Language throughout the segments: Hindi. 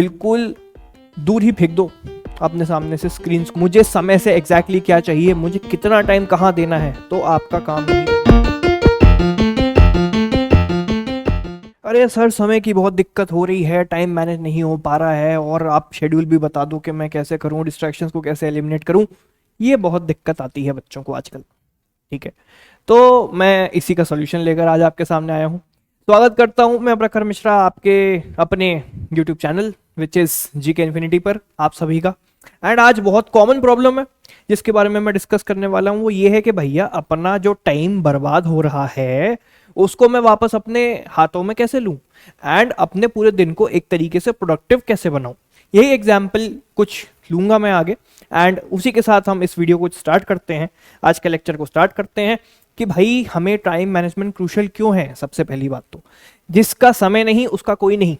बिल्कुल दूर ही फेंक दो अपने सामने से स्क्रीन को। मुझे समय से एग्जैक्टली क्या चाहिए, मुझे कितना टाइम कहाँ देना है, तो आपका काम नहीं। अरे सर समय की बहुत दिक्कत हो रही है, टाइम मैनेज नहीं हो पा रहा है, और आप शेड्यूल भी बता दो कि मैं कैसे करूँ, डिस्ट्रैक्शंस को कैसे एलिमिनेट करूँ। ये बहुत दिक्कत आती है बच्चों को आजकल। ठीक है, तो मैं इसी का सोल्यूशन लेकर आज आपके सामने आया हूँ। स्वागत करता हूँ मैं प्रखर मिश्रा आपके अपने YouTube channel which is GK infinity पर आप सभी का। एंड आज बहुत कॉमन प्रॉब्लम है जिसके बारे में मैं डिस्कस करने वाला हूँ, वो ये है कि भैया अपना जो टाइम बर्बाद हो रहा है उसको मैं वापस अपने हाथों में कैसे लूँ, एंड अपने पूरे दिन को एक तरीके से प्रोडक्टिव कैसे बनाऊँ। यही एग्जाम्पल कुछ लूंगा मैं आगे, एंड उसी के साथ हम इस वीडियो को स्टार्ट करते हैं, आज के लेक्चर को स्टार्ट करते हैं कि भाई हमें टाइम मैनेजमेंट क्रूशियल क्यों है। सबसे पहली बात तो जिसका समय नहीं उसका कोई नहीं।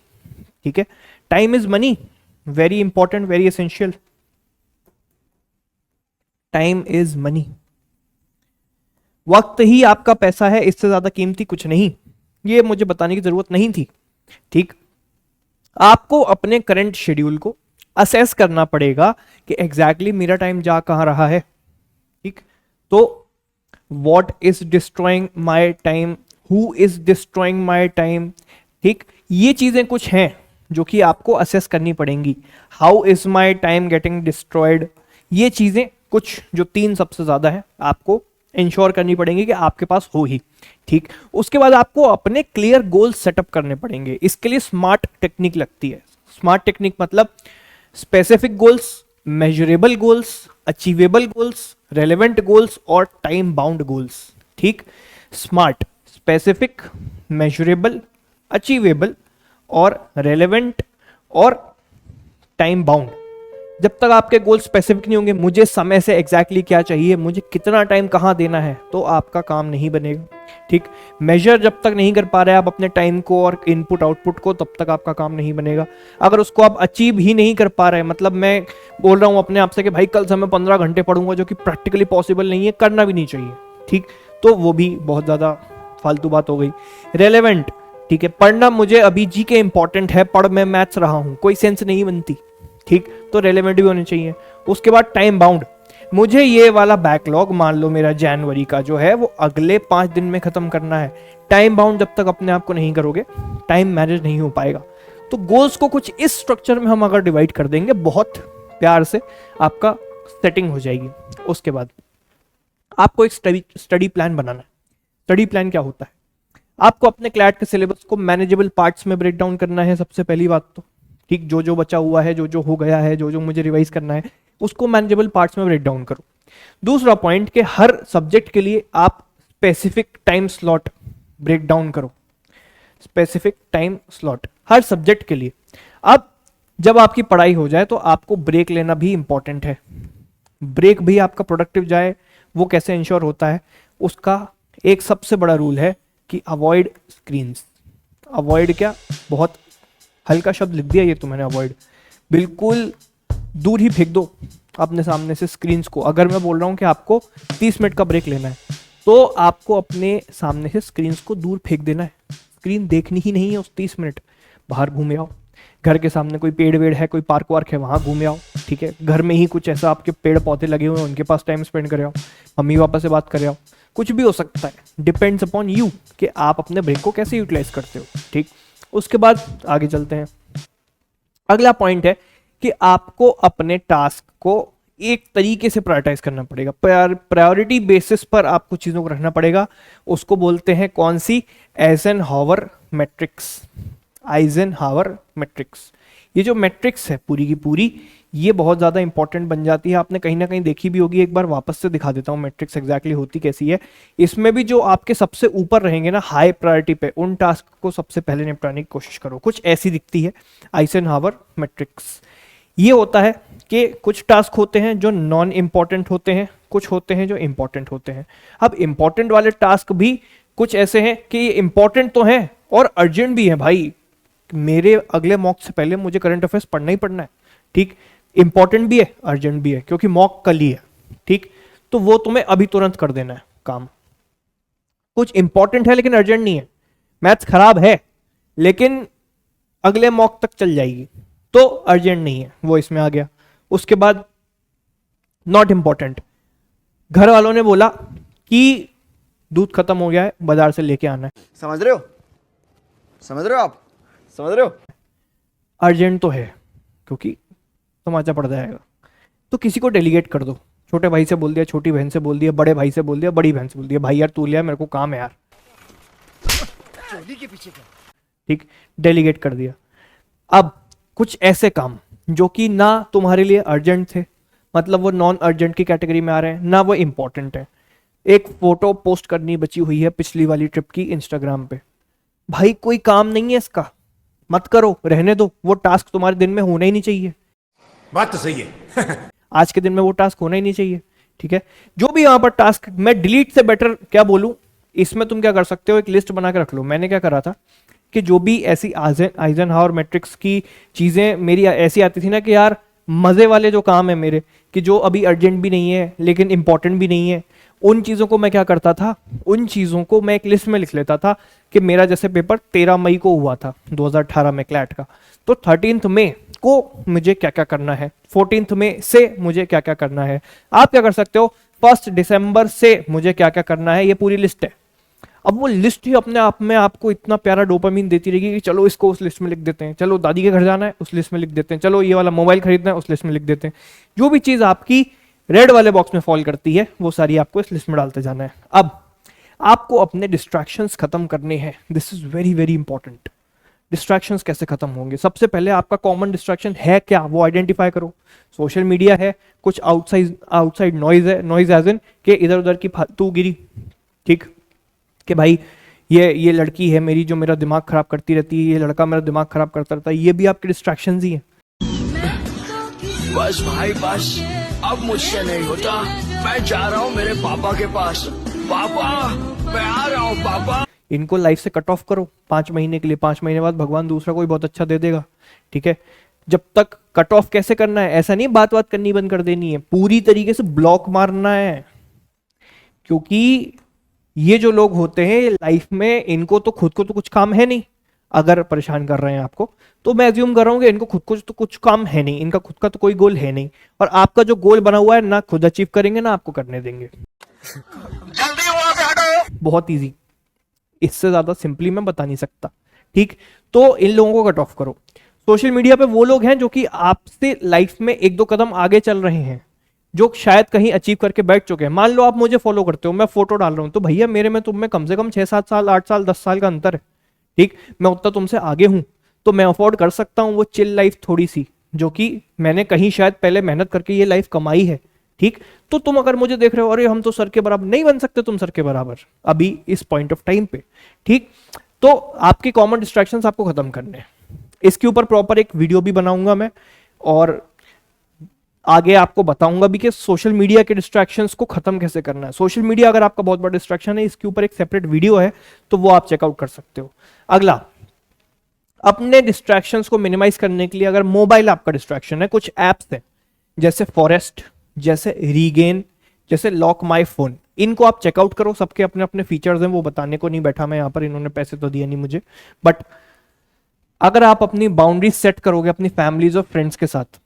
ठीक है, time is money, very important, very essential. Time is money, वक्त ही आपका पैसा है, इससे ज्यादा कीमती कुछ नहीं। ये मुझे बताने की जरूरत नहीं थी। ठीक, आपको अपने करंट शेड्यूल को असेस करना पड़ेगा कि एग्जैक्टली मेरा टाइम जा कहां रहा है। ठीक, तो what is destroying my time, who is destroying my time. ठीक, ये चीजें कुछ हैं जो कि आपको असेस करनी पड़ेंगी। How is my time getting destroyed, ये चीजें कुछ जो तीन सबसे ज्यादा है आपको इंश्योर करनी पड़ेंगी कि आपके पास हो ही। ठीक, उसके बाद आपको अपने क्लियर गोल सेटअप करने पड़ेंगे। इसके लिए स्मार्ट टेक्निक लगती है। स्मार्ट टेक्निक मतलब specific goals, measurable goals, achievable goals, relevant goals और टाइम बाउंड गोल्स। ठीक, स्मार्ट, स्पेसिफिक, मेजरेबल, अचीवेबल और रेलेवेंट और टाइम बाउंड। जब तक आपके गोल स्पेसिफिक नहीं होंगे, मुझे समय से एग्जैक्टली क्या चाहिए, मुझे कितना टाइम कहाँ देना है, तो आपका काम नहीं बनेगा। ठीक, मेजर जब तक नहीं कर पा रहे आप अपने टाइम को और इनपुट आउटपुट को, तब तक आपका काम नहीं बनेगा। अगर उसको आप अचीव ही नहीं कर पा रहे, मतलब मैं बोल रहा हूँ अपने आप से कि भाई कल से मैं 15 घंटे पढ़ूंगा, जो कि प्रैक्टिकली पॉसिबल नहीं है, करना भी नहीं चाहिए। ठीक, तो वो भी बहुत ज्यादा फालतू बात हो गई। रेलेवेंट, ठीक है, पढ़ना मुझे अभी जी के इंपॉर्टेंट है, पढ़ मैं मैथ्स रहा हूँ, कोई सेंस नहीं बनती। ठीक, तो रेलेवेंट भी होने चाहिए। उसके बाद टाइम बाउंड, मुझे ये वाला बैकलॉग मान लो मेरा जनवरी का जो है वो अगले 5 दिन में खत्म करना है। टाइम बाउंड जब तक अपने आप को नहीं करोगे, टाइम मैनेज नहीं हो पाएगा। तो गोल्स को कुछ इस स्ट्रक्चर में हम अगर डिवाइड कर देंगे, बहुत प्यार से आपका सेटिंग हो जाएगी। उसके बाद आपको एक स्टडी प्लान बनाना है। स्टडी प्लान क्या होता है, आपको अपने क्लैट के सिलेबस को मैनेजेबल पार्ट्स में ब्रेक डाउन करना है सबसे पहली बात तो। ठीक, जो जो बचा हुआ है, जो जो हो गया है, जो जो मुझे रिवाइज करना है, उसको मैनेजेबल पार्ट्स में ब्रेक डाउन करो। दूसरा पॉइंट कि हर सब्जेक्ट के लिए आप specific time slot break down करो। स्पेसिफिक टाइम स्लॉट हर सब्जेक्ट के लिए। अब जब आपकी पढ़ाई हो जाए तो आपको ब्रेक लेना भी इंपॉर्टेंट है। ब्रेक भी आपका प्रोडक्टिव जाए, वो कैसे इंश्योर होता है, उसका एक सबसे बड़ा रूल है कि अवॉइड स्क्रीन्स। अवॉइड क्या, बहुत हल्का शब्द लिख दिया ये तो मैंने, अवॉइड। बिल्कुल दूर ही फेंक दो अपने सामने से स्क्रीन्स को। अगर मैं बोल रहा हूं कि आपको 30 मिनट का ब्रेक लेना है, तो आपको अपने सामने से स्क्रीन्स को दूर फेंक देना है। स्क्रीन देखनी ही नहीं है उस 30 मिनट। बाहर घूमे आओ, घर के सामने कोई पेड़ वेड़ है, कोई पार्क वार्क है, वहां घूमे आओ। ठीक है, घर में ही कुछ ऐसा आपके पेड़ पौधे लगे हुए हैं, उनके पास टाइम स्पेंड करे आओ, मम्मी पापा से बात करे आओ, कुछ भी हो सकता है। डिपेंड्स अपॉन यू कि आप अपने ब्रेक को कैसे यूटिलाइज करते हो। ठीक, उसके बाद आगे चलते हैं। अगला पॉइंट है कि आपको अपने टास्क को एक तरीके से प्रायोरिटाइज करना पड़ेगा। प्रायोरिटी बेसिस पर आपको चीजों को रखना पड़ेगा। उसको बोलते हैं कौन सी, आइजनहावर मैट्रिक्स। आइजनहावर मैट्रिक्स, ये जो मैट्रिक्स है पूरी की पूरी, ये बहुत ज्यादा इंपॉर्टेंट बन जाती है। आपने कहीं ना कहीं देखी भी होगी, एक बार वापस से दिखा देता हूं मैट्रिक्स एग्जैक्टली होती कैसी है। इसमें भी जो आपके सबसे ऊपर रहेंगे ना हाई प्रायोरिटी पे, उन टास्क को सबसे पहले निपटाने की कोशिश करो। कुछ ऐसी दिखती है आइजनहावर मैट्रिक्स। ये होता है कि कुछ टास्क होते हैं जो नॉन इंपॉर्टेंट होते हैं, कुछ होते हैं जो इंपॉर्टेंट होते हैं। अब इंपॉर्टेंट वाले टास्क भी कुछ ऐसे हैं कि ये इंपॉर्टेंट तो हैं और अर्जेंट भी है। भाई मेरे अगले मॉक से पहले मुझे करंट अफेयर्स पढ़ना ही पढ़ना है। ठीक, इंपॉर्टेंट भी है, अर्जेंट भी है, क्योंकि मॉक कल ही है। ठीक, तो वो तुम्हें अभी तुरंत कर देना है काम। कुछ इंपॉर्टेंट है लेकिन अर्जेंट नहीं है। मैथ्स खराब है लेकिन अगले मॉक तक चल जाएगी। तो अर्जेंट नहीं है, वो इसमें आ गया। उसके बाद नॉट इंपॉर्टेंट, घर वालों ने बोला कि दूध खत्म हो गया है, बाजार से लेके आना है। समझ रहे हो, समझ रहे हो आप, समझ रहे हो। अर्जेंट तो है क्योंकि तमाचा पड़ जाएगा, तो किसी को डेलीगेट कर दो। छोटे भाई से बोल दिया, छोटी बहन से बोल दिया, बड़े भाई से बोल दिया, बड़ी बहन से बोल दिया, भाई यार तू लिया, मेरे को काम है यार, के पीछे क्या। ठीक, डेलीगेट कर दिया। अब कुछ ऐसे काम जो कि ना तुम्हारे लिए अर्जेंट थे, मतलब वो नॉन अर्जेंट की कैटेगरी में आ रहे हैं, ना वो इंपॉर्टेंट है। एक फोटो पोस्ट करनी बची हुई है पिछली वाली ट्रिप की इंस्टाग्राम पे, भाई कोई काम नहीं है इसका, मत करो, रहने दो, वो टास्क तुम्हारे दिन में होना ही नहीं चाहिए। बात तो सही है। आज के दिन में वो टास्क होना ही नहीं चाहिए, ठीक है। जो भी यहां पर टास्क, मैं डिलीट से बेटर क्या बोलूं, इसमें तुम क्या कर सकते हो, एक लिस्ट बना के रख लो। मैंने क्या करा था कि जो भी ऐसी आइजनहावर मैट्रिक्स की चीजें मेरी ऐसी आती थी ना कि यार मजे वाले जो काम है मेरे, कि जो अभी अर्जेंट भी नहीं है लेकिन इंपॉर्टेंट भी नहीं है, उन चीजों को मैं क्या करता था, उन चीजों को मैं एक लिस्ट में लिख लेता था। कि मेरा जैसे पेपर 13 मई को हुआ था 2018 में क्लैट का, तो 13 मई को मुझे क्या क्या करना है, 14 मई से मुझे क्या क्या करना है। आप क्या कर सकते हो, 1 दिसंबर से मुझे क्या क्या करना है, ये पूरी लिस्ट है। अब वो लिस्ट ही अपने आप में आपको इतना प्यारा डोपामिन देती रहेगी कि चलो इसको उस लिस्ट में लिख देते हैं, चलो दादी के घर जाना है उस लिस्ट में लिख देते हैं, चलो ये वाला मोबाइल खरीदना है उस लिस्ट में लिख देते हैं। जो भी चीज आपकी रेड वाले बॉक्स में फॉल करती है वो सारी आपको इस लिस्ट में डालते जाना है। अब आपको अपने डिस्ट्रैक्शंस खत्म करने हैं, this is very very important. Distractions कैसे खत्म होंगे, सबसे पहले आपका कॉमन डिस्ट्रैक्शन है क्या, वो आइडेंटिफाई करो। सोशल मीडिया है, कुछ आउटसाइड नॉइज है, नॉइज एज इन के इधर उधर की फालतूगिरी, ठीक, कि भाई ये लड़की है मेरी जो मेरा दिमाग खराब करती रहती है, ये लड़का मेरा दिमाग खराब करता रहता है, ये भी आपके डिस्ट्रैक्शंस ही हैं। बस भाई बस, अब मुझसे नहीं होता, मैं जा रहा हूँ मेरे पापा के पास। पापा, मैं आ रहा हूँ पापा। इनको लाइफ से कट ऑफ करो 5 महीने के लिए, 5 महीने बाद भगवान दूसरा कोई बहुत अच्छा दे देगा, ठीक है। जब तक कट ऑफ कैसे करना है, ऐसा नहीं बात बात करनी बंद कर देनी है, पूरी तरीके से ब्लॉक मारना है। क्योंकि ये जो लोग होते हैं लाइफ में, इनको तो खुद को तो कुछ काम है नहीं, अगर परेशान कर रहे हैं आपको तो मैं एज्यूम कर रहा हूं कि इनको खुद को तो कुछ काम है नहीं, इनका खुद का तो कोई गोल है नहीं, और आपका जो गोल बना हुआ है ना खुद अचीव करेंगे ना आपको करने देंगे। जल्दी वहां से हटो। बहुत इजी, इससे ज्यादा सिंपली मैं बता नहीं सकता, ठीक। तो इन लोगों को कट ऑफ करो। सोशल मीडिया पे वो लोग हैं जो कि आपसे लाइफ में 1-2 कदम आगे चल रहे हैं, जो शायद कहीं अचीव करके बैठ चुके हैं। मान लो आप मुझे फॉलो करते हो, मैं फोटो डाल रहा हूं, तो भैया मेरे में तुम में कम से कम 6-7 साल, 8 साल, 10 साल का अंतर है, ठीक। मैं उतना तुमसे आगे हूं, तो मैं अफोर्ड कर सकता हूं वो चिल लाइफ थोड़ी सी, जो कि मैंने कहीं शायद पहले मेहनत करके ये लाइफ कमाई है, ठीक। तो तुम अगर मुझे देख रहे हो, अरे हम तो सर के बराबर, नहीं बन सकते तुम सर के बराबर अभी इस पॉइंट ऑफ टाइम पे, ठीक। तो आपके कॉमन डिस्ट्रैक्शंस आपको खत्म करने हैं। इसके ऊपर प्रॉपर एक वीडियो भी बनाऊंगा मैं, और आगे आपको बताऊंगा भी कि सोशल मीडिया के डिस्ट्रैक्शंस को खत्म कैसे करना है। सोशल मीडिया अगर आपका बहुत बड़ा डिस्ट्रैक्शन है, इसके ऊपर एक सेपरेट वीडियो है, तो वो आप चेकआउट कर सकते हो। अगला, अपने डिस्ट्रैक्शंस को मिनिमाइज करने के लिए, अगर मोबाइल आपका डिस्ट्रैक्शन है, कुछ एप्स हैं जैसे फॉरेस्ट, जैसे रीगेन, जैसे लॉक माई फोन, इनको आप चेकआउट करो। सबके अपने अपने फीचर्स हैं, वो बताने को नहीं बैठा मैं यहां पर, इन्होंने पैसे तो दिए नहीं मुझे, बट अगर आप अपनी बाउंड्रीज सेट करोगे अपनी फैमिलीज और फ्रेंड्स के साथ,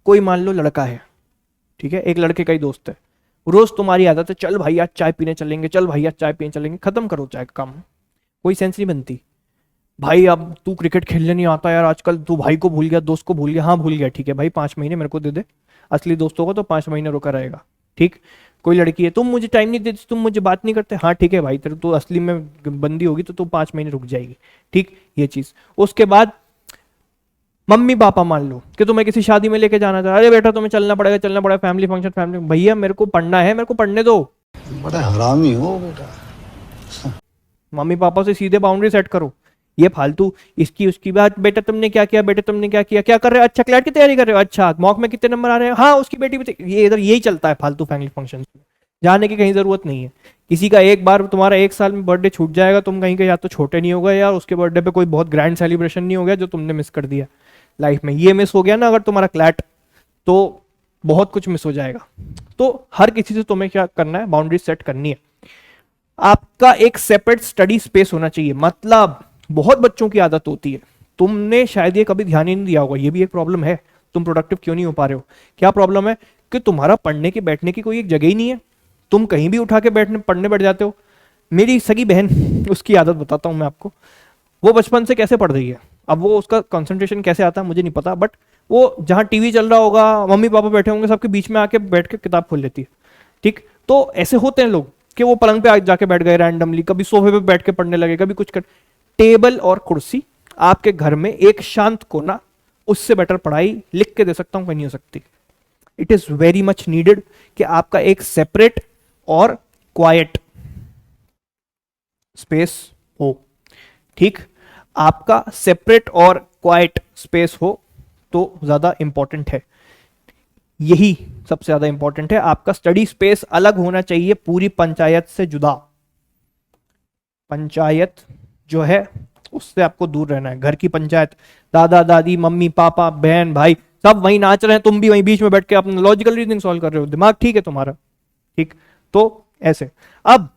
कोई मान लो लड़का है, ठीक है, एक लड़के का ही दोस्त है, रोज तुम्हारी आदत है चल भाई आज चाय पीने चलेंगे, चल भाई आज चाय पीने चलेंगे, खत्म करो चाय का काम, कोई सेंस नहीं बनती। भाई अब तू क्रिकेट खेलने नहीं आता यार आजकल, तू भाई को भूल गया, दोस्त को भूल गया, हाँ भूल गया, ठीक है भाई 5 महीने मेरे को दे दे, असली दोस्तों को तो 5 महीने रुका रहेगा, ठीक। कोई लड़की है, तुम मुझे टाइम नहीं देती, तुम मुझे बात नहीं करते, हाँ ठीक है भाई, तेरे तो असली में बंदी होगी तो तू 5 महीने रुक जाएगी, ठीक, ये चीज। उसके बाद मम्मी पापा मान लो कि तुम्हें किसी शादी में लेके जाना था, अरे बेटा तुम्हें चलना पड़ेगा, फैमिली फंक्शन, फैमिली, भैया मेरे को पढ़ना है, मेरे को पढ़ने दो। बड़ा हरामी हो बेटा। मम्मी पापा से सीधे बाउंड्री सेट करो, ये फालतू इसकी उसकी बात, बेटा तुमने क्या किया, बेटा तुमने क्या किया, क्या कर रहे हो, अच्छा क्लैट की तैयारी कर रहे हो, अच्छा मॉक में कितने नंबर आ रहे हैं, हाँ उसकी बेटी भी, ये इधर यही चलता है फालतू फैमिली फंक्शन। जाने की कहीं जरूरत नहीं है। किसी का एक बार तुम्हारा 1 साल में बर्थडे छूट जाएगा, तुम कहीं के या तो छोटे नहीं हो गए या उसके बर्थडे पे कोई बहुत ग्रैंड सेलिब्रेशन नहीं हो गया जो तुमने मिस कर दिया लाइफ में। ये मिस हो गया ना अगर तुम्हारा क्लैट, तो बहुत कुछ मिस हो जाएगा। तो हर किसी से तुम्हें क्या करना है, बाउंड्री सेट करनी है। आपका एक सेपरेट स्टडी स्पेस होना चाहिए। मतलब बहुत बच्चों की आदत होती है तुमने शायद ये कभी ध्यान ही नहीं दिया होगा, ये भी एक प्रॉब्लम है। तुम प्रोडक्टिव क्यों नहीं हो पा रहे हो? क्या प्रॉब्लम है? कि तुम्हारा पढ़ने की बैठने की कोई एक जगह ही नहीं है, तुम कहीं भी उठा के बैठने पढ़ने बैठ जाते हो। मेरी सगी बहन, उसकी आदत बताता हूँ मैं आपको, वो बचपन से कैसे पढ़ रही है, अब वो उसका कंसंट्रेशन कैसे आता है मुझे नहीं पता, बट वो जहाँ टीवी चल रहा होगा, मम्मी पापा बैठे होंगे, सबके बीच में आके बैठ के किताब खोल लेती है। ठीक, तो ऐसे होते हैं लोग कि वो पलंग पे जाके बैठ गए रैंडमली, कभी सोफे पे बैठ के पढ़ने लगे, कभी कुछ कर। टेबल और कुर्सी आपके घर में एक शांत कोना, उससे बेटर पढ़ाई लिख के दे सकता हूं कहीं नहीं हो सकती। It is very much needed कि आपका एक सेपरेट और क्वाइट स्पेस हो। ठीक, आपका सेपरेट और क्वाइट स्पेस हो तो ज्यादा इंपॉर्टेंट है, यही सबसे ज्यादा इंपॉर्टेंट है। आपका स्टडी स्पेस अलग होना चाहिए पूरी पंचायत से जुदा। पंचायत जो है उससे आपको दूर रहना है। घर की पंचायत, दादा दादी मम्मी पापा बहन भाई सब वहीं नाच रहे हैं, तुम भी वहीं बीच में बैठ के अपना लॉजिकल रीजनिंग सॉल्व कर रहे हो, दिमाग ठीक है तुम्हारा। ठीक, तो ऐसे। अब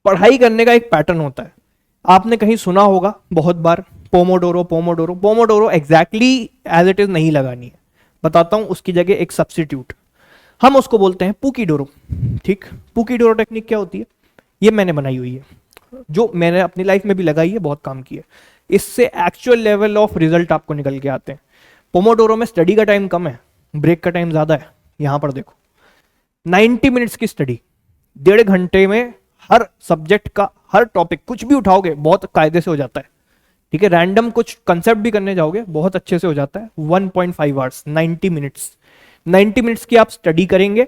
पढ़ाई करने का एक पैटर्न होता है, आपने कहीं सुना होगा बहुत बार, pomodoro pomodoro. Pomodoro exactly as it is नहीं लगानी है, बताता हूं उसकी जगह एक सब्स्टिट्यूट, हम उसको बोलते हैं पुकीडोरो। ठीक, पुकीडोरो टेक्निक क्या होती है? ये मैंने बनाई हुई है, जो मैंने अपनी लाइफ में भी लगाई है, बहुत काम की है। इससे एक्चुअल लेवल ऑफ रिजल्ट आपको निकल के आते हैं। पोमोडोरो में स्टडी का टाइम कम है, ब्रेक का टाइम ज्यादा है। यहां पर देखो 90 मिनट्स की स्टडी, 1.5 घंटे में हर सब्जेक्ट का हर टॉपिक कुछ भी उठाओगे बहुत कायदे से हो जाता है। ठीक है, रैंडम कुछ कंसेप्ट भी करने जाओगे बहुत अच्छे से हो जाता है। 1.5 आवर्स, 90 मिनट्स। 90 मिनट्स की आप स्टडी करेंगे,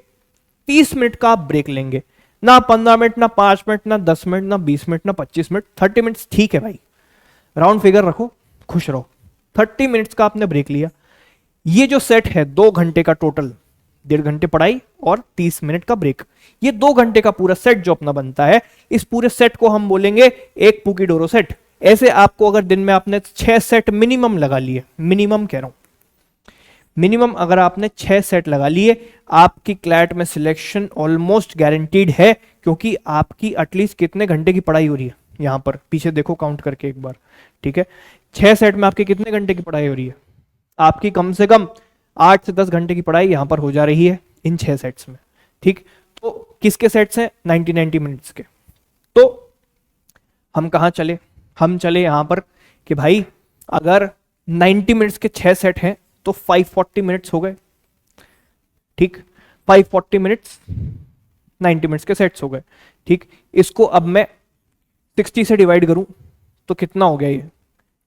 30 मिनट का आप ब्रेक लेंगे। ना 15 मिनट, ना 5 मिनट, ना 10 मिनट, ना 20 मिनट, ना 25 मिनट, 30 मिनट्स ठीक है भाई, राउंड फिगर रखो, खुश रहो। 30 मिनट्स का आपने ब्रेक लिया। ये जो सेट है 2 घंटे का टोटल, 1.5 घंटे पढ़ाई और 30 मिनट का ब्रेक, ये 2 घंटे का पूरा सेट जो अपना बनता है, इस पूरे सेट को हम बोलेंगे एक पुकीडोरो सेट। ऐसे आपको अगर दिन में आपने 6 सेट मिनिमम लगा लिए, मिनिमम कह रहा हूं, मिनिमम अगर आपने 6 सेट लगा लिए, आपकी क्लैट में सिलेक्शन ऑलमोस्ट गारंटीड है। क्योंकि आपकी एटलीस्ट कितने घंटे की पढ़ाई हो रही है, यहां पर पीछे देखो काउंट करके एक बार। ठीक है, 6 सेट में आपकी कितने घंटे की पढ़ाई हो रही है? आपकी कम से कम 8 से 10 घंटे की पढ़ाई यहां पर हो जा रही है इन 6 सेट्स में। ठीक, तो किसके सेट्स हैं? 90 मिनट्स के। तो हम कहां चले? हम चले यहां पर कि भाई अगर 90 मिनट्स के 6 सेट हैं तो 540 मिनट्स हो गए। ठीक, 540 मिनट्स 90 मिनट्स के सेट्स हो गए। ठीक, इसको अब मैं 60 से डिवाइड करूं तो कितना हो गया ये?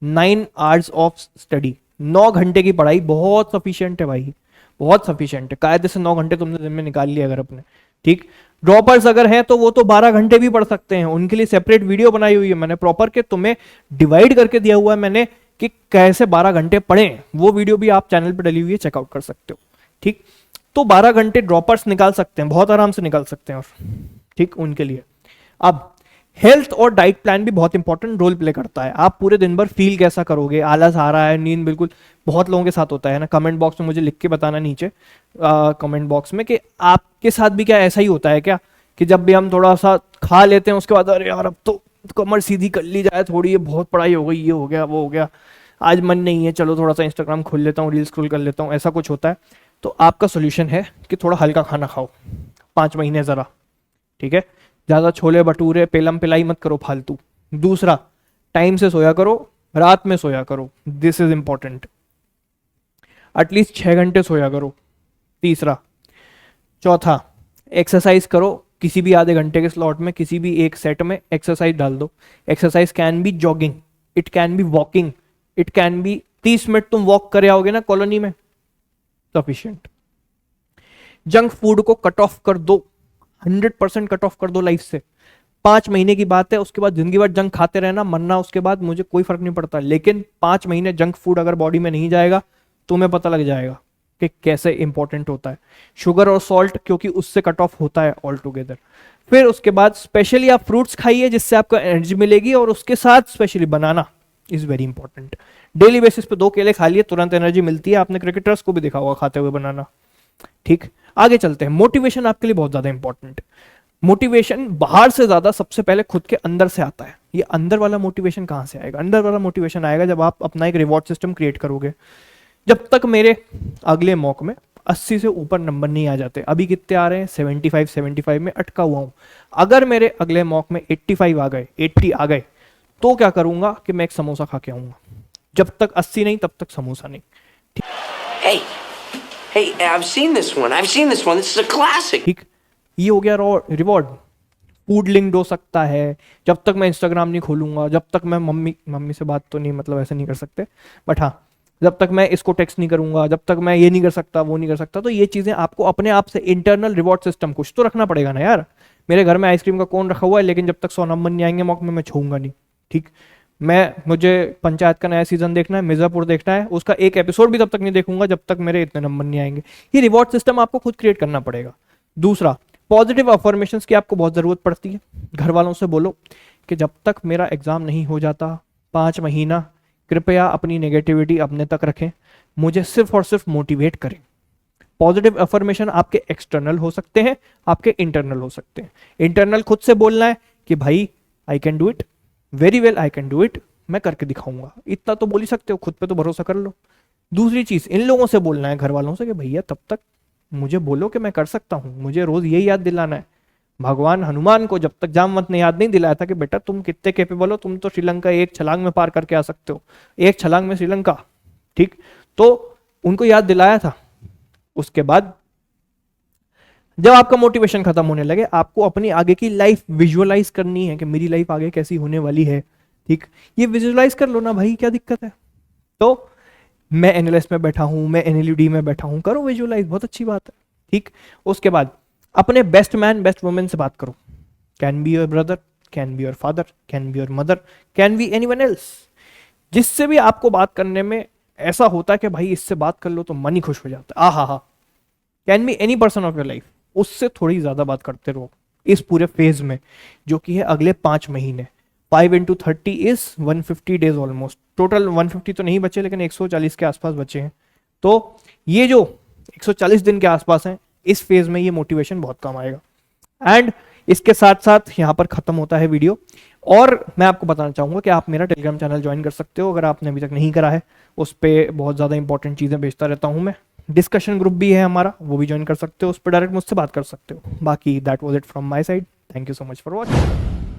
9 आवर्स ऑफ स्टडी, 9 घंटे की पढ़ाई बहुत सफिशिएंट है भाई, बहुत सफिशिएंट है। कायदे से 9 घंटे तुमने दिन में निकाल लिया अगर अपने। ठीक, ड्रॉपर्स अगर हैं तो वो तो 12 घंटे भी पढ़ सकते हैं, उनके लिए सेपरेट वीडियो बनाई हुई है मैंने प्रॉपर के, तुम्हें डिवाइड करके दिया हुआ है मैंने कि कैसे 12 घंटे पढ़ें। वो वीडियो भी आप चैनल पे डली हुई है, चेकआउट कर सकते हो। ठीक, तो 12 घंटे ड्रॉपर्स निकाल सकते हैं, बहुत आराम से निकाल सकते हैं। और ठीक, उनके लिए अब हेल्थ और डाइट प्लान भी बहुत इंपॉर्टेंट रोल प्ले करता है। आप पूरे दिन भर फील कैसा करोगे, आलस आ रहा है, नींद बिल्कुल, बहुत लोगों के साथ होता है ना। कमेंट बॉक्स में मुझे लिख के बताना नीचे कमेंट बॉक्स में कि आपके साथ भी क्या ऐसा ही होता है क्या, कि जब भी हम थोड़ा सा खा लेते हैं उसके बाद अरे यार अब तो कमर सीधी कर ली जाए थोड़ी, ये बहुत पढ़ाई हो गई, ये हो गया वो हो गया, आज मन नहीं है, चलो थोड़ा सा इंस्टाग्राम खोल लेता हूँ, रील स्क्रॉल कर लेता हूँ, ऐसा कुछ होता है। तो आपका सोल्यूशन है कि थोड़ा हल्का खाना खाओ 5 महीने जरा। ठीक है, ज्यादा छोले भटूरे पेलम पिलाई मत करो फालतू। दूसरा, टाइम से सोया करो, रात में सोया करो, दिस इज इंपॉर्टेंट, एटलीस्ट 6 घंटे सोया करो। तीसरा, चौथा, एक्सरसाइज करो, किसी भी आधे घंटे के स्लॉट में किसी भी एक सेट में एक्सरसाइज डाल दो। Exercise can be jogging, it can be walking, it can be 30 minute तुम वॉक करे आओगे ना कॉलोनी में, सफिशिएंट। जंक फूड को कट ऑफ कर दो, 100% कट ऑफ कर दो लाइफ से। 5 महीने की बात है, उसके बाद जिंदगी भर जंक खाते रहना, मरना उसके बाद, मुझे कोई फर्क नहीं पड़ता। लेकिन 5 महीने जंक फूड अगर बॉडी में नहीं जाएगा, तुम्हें पता लग जाएगा कि कैसे इंपॉर्टेंट होता है शुगर और सॉल्ट, क्योंकि उससे कट ऑफ होता है ऑल टुगेदर। फिर उसके बाद स्पेशली आप फ्रूट्स खाइए जिससे आपको एनर्जी मिलेगी, और उसके साथ specially banana is very important. Daily basis पे 2 केले खा लिए, तुरंत एनर्जी मिलती है। आपने क्रिकेटर्स को भी देखा होगा खाते हुए बनाना। ठीक, आगे चलते हैं। मोटिवेशन आपके लिए बहुत ज्यादा इंपॉर्टेंट। मोटिवेशन बाहर से ज्यादा सबसे पहले खुद के अंदर से आता है। ये अंदर वाला मोटिवेशन कहाँ से आएगा? अंदर वाला मोटिवेशन आएगा जब आप अपना एक रिवॉर्ड सिस्टम क्रिएट करोगे। जब तक मेरे अगले मॉक में 80 से ऊपर नंबर नहीं आ जाते, अभी कितने आ रहे हैं 75 में अटका हुआ हूं, अगर मेरे अगले मॉक में 85 आ गए, 80 आ गए, तो क्या करूंगा कि मैं एक समोसा खा के आऊंगा। जब तक 80 नहीं तब तक समोसा नहीं। Hey, I've seen this one. This is a classic. ठीक, ये हो गया रिवॉर्ड। फूड लिंक्ड हो सकता है। जब तक मैं इंस्टाग्राम नहीं खोलूंगा, जब तक मैं मम्मी से बात तो नहीं, मतलब ऐसे नहीं कर सकते, बट हाँ, जब तक मैं इसको टेक्स्ट नहीं करूंगा, जब तक मैं ये नहीं कर सकता, वो नहीं कर सकता, तो ये चीजें आपको अपने आप से इंटरनल रिवॉर्ड सिस्टम कुछ तो रखना पड़ेगा ना यार। मेरे घर में आइसक्रीम का कोन रखा हुआ है, लेकिन जब तक 100 नंबर नहीं आएंगे मॉक में, मैं छूंगा नहीं। ठीक, मुझे पंचायत का नया सीजन देखना है, मिर्जापुर देखना है, उसका एक एपिसोड भी तब तक नहीं देखूंगा जब तक मेरे इतने नंबर नहीं आएंगे। ये रिवॉर्ड सिस्टम आपको खुद क्रिएट करना पड़ेगा। दूसरा, पॉजिटिव अफर्मेशंस की आपको बहुत जरूरत पड़ती है। घर वालों से बोलो कि जब तक मेरा एग्जाम नहीं हो जाता 5 महीना, कृपया अपनी नेगेटिविटी अपने तक रखें, मुझे सिर्फ और सिर्फ मोटिवेट करें। पॉजिटिव अफर्मेशन आपके एक्सटर्नल हो सकते हैं, आपके इंटरनल हो सकते हैं। इंटरनल खुद से बोलना है कि भाई I can do it, very well I can do it, मैं करके दिखाऊंगा। इतना तो बोल ही सकते हो, खुद पे तो भरोसा कर लो। दूसरी चीज, इन लोगों से बोलना है, घर वालों से, कि भैया तब तक मुझे बोलो कि मैं कर सकता हूं। मुझे रोज यही याद दिलाना है। भगवान हनुमान को जब तक जामवंत ने याद नहीं दिलाया था कि बेटा तुम कितने कैपेबल हो, तुम तो श्रीलंका एक छलांग में पार करके आ सकते हो, एक छलांग में श्रीलंका, ठीक, तो उनको याद दिलाया था। उसके बाद जब आपका मोटिवेशन खत्म होने लगे, आपको अपनी आगे की लाइफ विजुअलाइज करनी है कि मेरी लाइफ आगे कैसी होने वाली है। ठीक, ये विजुअलाइज कर लो ना भाई, क्या दिक्कत है? तो मैं एनएलएस में बैठा हूं, मैं एनएलयूडी में बैठा हूं, करो विजुअलाइज, बहुत अच्छी बात है। ठीक, उसके बाद अपने बेस्ट मैन बेस्ट वुमेन से बात करो। Can be your brother, can be your father, can be your mother, can be anyone else. जिससे भी आपको बात करने में ऐसा होता है कि भाई इससे बात कर लो तो मन ही खुश हो जाता है, आहा हा, can be any person of your life, उससे थोड़ी ज्यादा बात करते रहो इस पूरे फेज में, जो कि है अगले 5 महीने। 5 into 30 is 150 days almost. Total 150 तो नहीं बचे, लेकिन 140 के आसपास बचे हैं। तो ये जो 140 दिन के आसपास हैं, इस फेज में ये मोटिवेशन बहुत काम आएगा। एंड इसके साथ साथ यहाँ पर खत्म होता है वीडियो। और मैं आपको बताना चाहूंगा कि आप मेरा टेलीग्राम चैनल ज्वाइन कर सकते हो, अगर आपने अभी तक नहीं करा है। उस पर बहुत ज़्यादा इंपॉर्टेंट चीज़ें भेजता रहता हूँ मैं। डिस्कशन ग्रुप भी है हमारा, वो भी ज्वाइन कर सकते हो, उस पर डायरेक्ट मुझसे बात कर सकते हो। बाकी that was it from my side. Thank you so much for watching.